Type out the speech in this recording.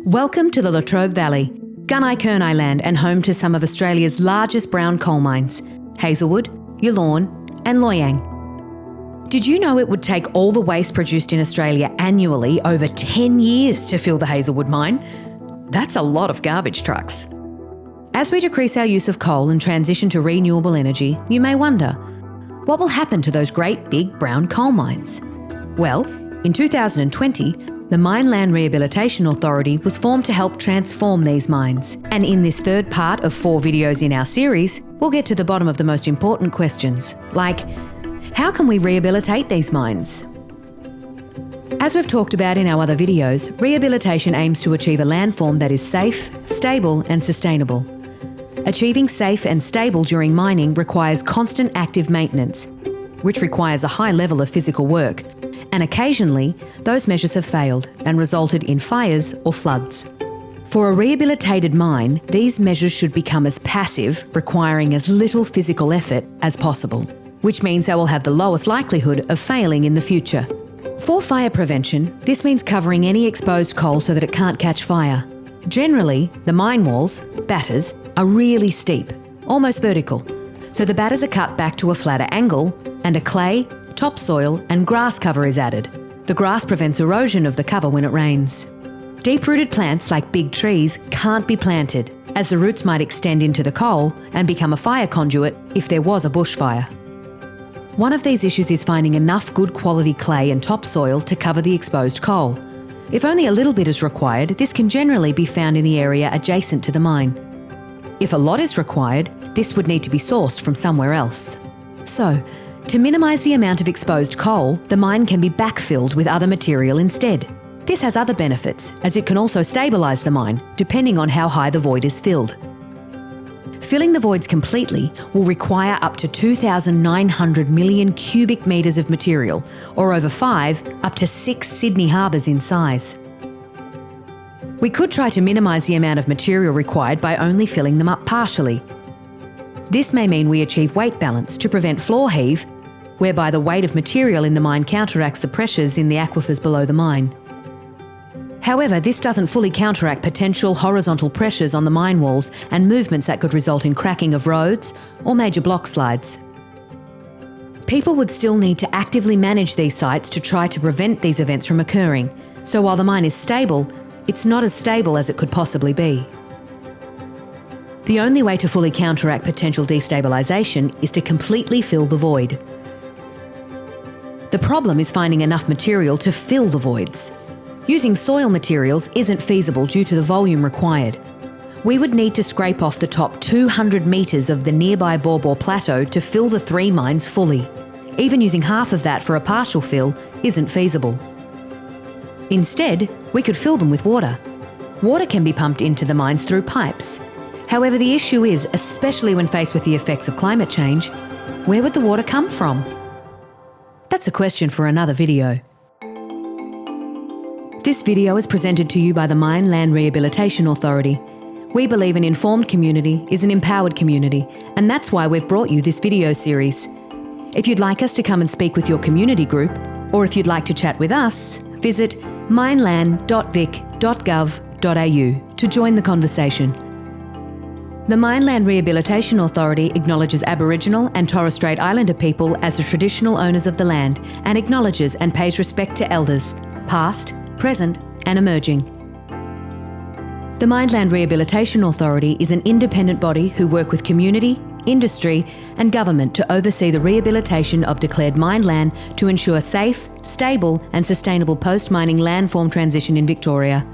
Welcome to the Latrobe Valley, Gunai-Kurnai land and home to some of Australia's largest brown coal mines, Hazelwood, Yallourn and Loy Yang. Did you know it would take all the waste produced in Australia annually over 10 years to fill the Hazelwood mine? That's a lot of garbage trucks. As we decrease our use of coal and transition to renewable energy, you may wonder, what will happen to those great big brown coal mines? Well, in 2020, the Mine Land Rehabilitation Authority was formed to help transform these mines. And in this third part of 4 videos in our series, we'll get to the bottom of the most important questions, like, how can we rehabilitate these mines? As we've talked about in our other videos, rehabilitation aims to achieve a landform that is safe, stable and sustainable. Achieving safe and stable during mining requires constant active maintenance, which requires a high level of physical work, and occasionally those measures have failed and resulted in fires or floods. For a rehabilitated mine, these measures should become as passive, requiring as little physical effort as possible, which means they will have the lowest likelihood of failing in the future. For fire prevention, this means covering any exposed coal so that it can't catch fire. Generally, the mine walls, batters, are really steep, almost vertical, so the batters are cut back to a flatter angle and a clay, topsoil and grass cover is added. The grass prevents erosion of the cover when it rains. Deep-rooted plants like big trees can't be planted, as the roots might extend into the coal and become a fire conduit if there was a bushfire. One of these issues is finding enough good quality clay and topsoil to cover the exposed coal. If only a little bit is required, this can generally be found in the area adjacent to the mine. If a lot is required, this would need to be sourced from somewhere else. So, to minimise the amount of exposed coal, the mine can be backfilled with other material instead. This has other benefits, as it can also stabilise the mine, depending on how high the void is filled. Filling the voids completely will require up to 2,900 million cubic metres of material, or over 5 up to 6 Sydney harbours in size. We could try to minimise the amount of material required by only filling them up partially. This may mean we achieve weight balance to prevent floor heave, whereby the weight of material in the mine counteracts the pressures in the aquifers below the mine. However, this doesn't fully counteract potential horizontal pressures on the mine walls and movements that could result in cracking of roads or major block slides. People would still need to actively manage these sites to try to prevent these events from occurring, so while the mine is stable, it's not as stable as it could possibly be. The only way to fully counteract potential destabilisation is to completely fill the void. The problem is finding enough material to fill the voids. Using soil materials isn't feasible due to the volume required. We would need to scrape off the top 200 metres of the nearby Borbor Plateau to fill the 3 mines fully. Even using half of that for a partial fill isn't feasible. Instead, we could fill them with water. Water can be pumped into the mines through pipes. However, the issue is, especially when faced with the effects of climate change, where would the water come from? That's a question for another video. This video is presented to you by the Mine Land Rehabilitation Authority. We believe an informed community is an empowered community, and that's why we've brought you this video series. If you'd like us to come and speak with your community group, or if you'd like to chat with us, visit mineland.vic.gov.au to join the conversation. The Mine Land Rehabilitation Authority acknowledges Aboriginal and Torres Strait Islander people as the traditional owners of the land and acknowledges and pays respect to elders, past, present and emerging. The Mine Land Rehabilitation Authority is an independent body who work with community, industry and government to oversee the rehabilitation of declared mine land to ensure safe, stable and sustainable post-mining landform transition in Victoria.